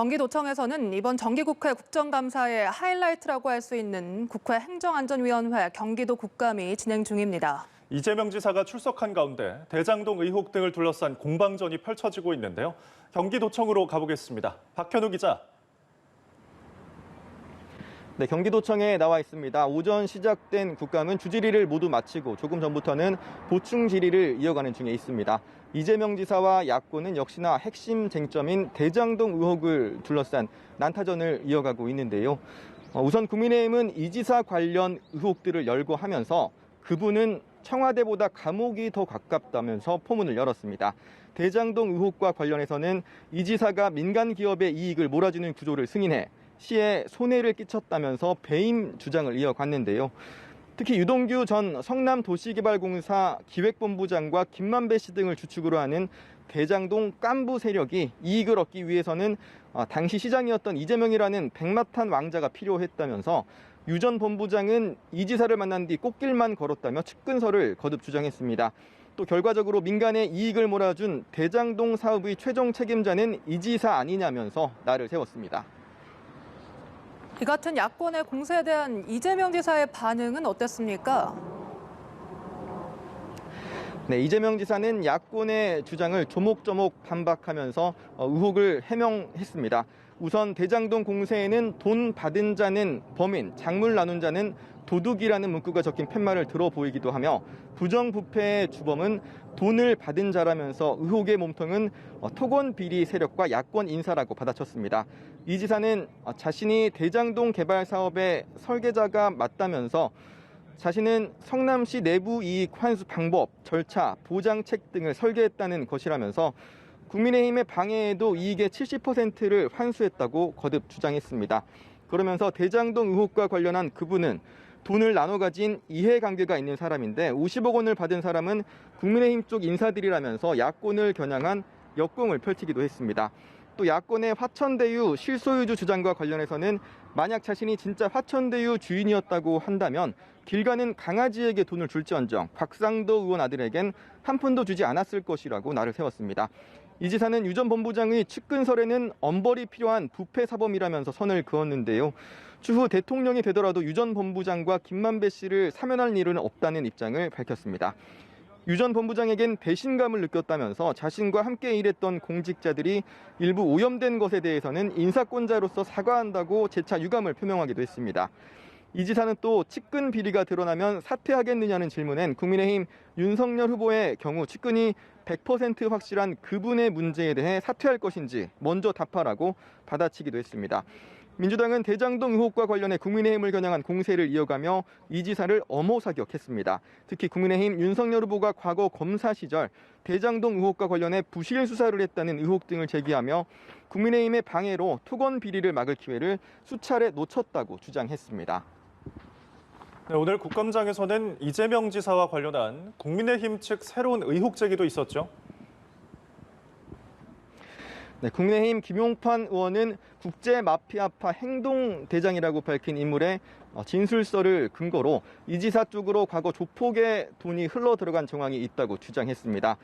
경기도청에서는 이번 정기국회 국정감사의 하이라이트라고 할 수 있는 국회 행정안전위원회 경기도 국감이 진행 중입니다. 이재명 지사가 출석한 가운데 대장동 의혹 등을 둘러싼 공방전이 펼쳐지고 있는데요. 경기도청으로 가보겠습니다. 박현우 기자. 네, 경기도청에 나와 있습니다. 오전 시작된 국감은 주질의를 모두 마치고 조금 전부터는 보충 질의를 이어가는 중에 있습니다. 이재명 지사와 야권은 역시나 핵심 쟁점인 대장동 의혹을 둘러싼 난타전을 이어가고 있는데요. 우선 국민의힘은 이 지사 관련 의혹들을 열거하면서 그분은 청와대보다 감옥이 더 가깝다면서 포문을 열었습니다. 대장동 의혹과 관련해서는 이 지사가 민간 기업의 이익을 몰아주는 구조를 승인해 시에 손해를 끼쳤다면서 배임 주장을 이어갔는데요. 특히 유동규 전 성남도시개발공사 기획본부장과 김만배 씨 등을 주축으로 하는 대장동 깐부 세력이 이익을 얻기 위해서는 당시 시장이었던 이재명이라는 백마탄 왕자가 필요했다면서 유 전 본부장은 이 지사를 만난 뒤 꽃길만 걸었다며 측근설을 거듭 주장했습니다. 또 결과적으로 민간의 이익을 몰아준 대장동 사업의 최종 책임자는 이 지사 아니냐면서 날을 세웠습니다. 이 같은 야권의 공세에 대한 이재명 지사의 반응은 어땠습니까? 네, 이재명 지사는 야권의 주장을 조목조목 반박하면서 의혹을 해명했습니다. 우선 대장동 공세에는 돈 받은 자는 범인, 작물 나눈 자는 도둑이라는 문구가 적힌 팻말을 들어 보이기도 하며 부정부패의 주범은 돈을 받은 자라면서 의혹의 몸통은 토건 비리 세력과 야권 인사라고 받아쳤습니다. 이 지사는 자신이 대장동 개발 사업의 설계자가 맞다면서 자신은 성남시 내부 이익 환수 방법, 절차, 보장책 등을 설계했다는 것이라면서 국민의힘의 방해에도 이익의 70%를 환수했다고 거듭 주장했습니다. 그러면서 대장동 의혹과 관련한 그분은 돈을 나눠 가진 이해관계가 있는 사람인데 50억 원을 받은 사람은 국민의힘 쪽 인사들이라면서 야권을 겨냥한 역공을 펼치기도 했습니다. 또 야권의 화천대유 실소유주 주장과 관련해서는 만약 자신이 진짜 화천대유 주인이었다고 한다면 길 가는 강아지에게 돈을 줄지언정 곽상도 의원 아들에겐 한 푼도 주지 않았을 것이라고 날을 세웠습니다. 이 지사는 유 전 본부장의 측근설에는 엄벌이 필요한 부패 사범이라면서 선을 그었는데요. 추후 대통령이 되더라도 유 전 본부장과 김만배 씨를 사면할 일은 없다는 입장을 밝혔습니다. 유 전 본부장에겐 배신감을 느꼈다면서 자신과 함께 일했던 공직자들이 일부 오염된 것에 대해서는 인사권자로서 사과한다고 재차 유감을 표명하기도 했습니다. 이 지사는 또 측근 비리가 드러나면 사퇴하겠느냐는 질문엔 국민의힘 윤석열 후보의 경우 측근이 100% 확실한 그분의 문제에 대해 사퇴할 것인지 먼저 답하라고 받아치기도 했습니다. 민주당은 대장동 의혹과 관련해 국민의힘을 겨냥한 공세를 이어가며 이 지사를 엄호 사격했습니다. 특히 국민의힘 윤석열 후보가 과거 검사 시절 대장동 의혹과 관련해 부실 수사를 했다는 의혹 등을 제기하며 국민의힘의 방해로 토건 비리를 막을 기회를 수차례 놓쳤다고 주장했습니다. 네, 오늘 국감장에서는 이재명 지사와 관련한 국민의힘 측 새로운 의혹 제기도 있었죠. 네, 국민의힘 김용판 의원은 국제마피아파 행동대장이라고 밝힌 인물의 진술서를 근거로 이 지사 쪽으로 과거 조폭의 돈이 흘러 들어간 정황이 있다고 주장했습니다.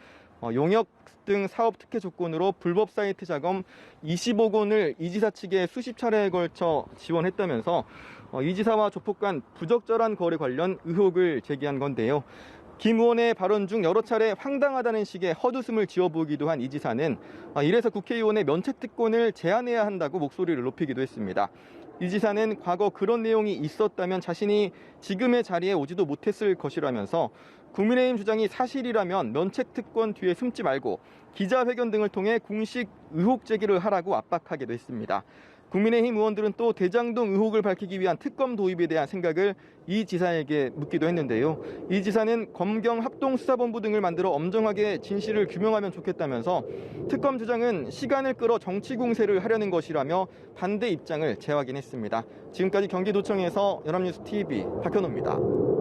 용역 등 사업 특혜 조건으로 불법 사이트 작업 20억 원을 이 지사 측에 수십 차례에 걸쳐 지원했다면서 이 지사와 조폭 간 부적절한 거래 관련 의혹을 제기한 건데요. 김 의원의 발언 중 여러 차례 황당하다는 식의 헛웃음을 지어보기도 한 이 지사는 이래서 국회의원의 면책특권을 제한해야 한다고 목소리를 높이기도 했습니다. 이 지사는 과거 그런 내용이 있었다면 자신이 지금의 자리에 오지도 못했을 것이라면서 국민의힘 주장이 사실이라면 면책특권 뒤에 숨지 말고 기자회견 등을 통해 공식 의혹 제기를 하라고 압박하기도 했습니다. 국민의힘 의원들은 또 대장동 의혹을 밝히기 위한 특검 도입에 대한 생각을 이 지사에게 묻기도 했는데요. 이 지사는 검경 합동수사본부 등을 만들어 엄정하게 진실을 규명하면 좋겠다면서 특검 주장은 시간을 끌어 정치 공세를 하려는 것이라며 반대 입장을 재확인했습니다. 지금까지 경기도청에서 연합뉴스 TV 박현우입니다.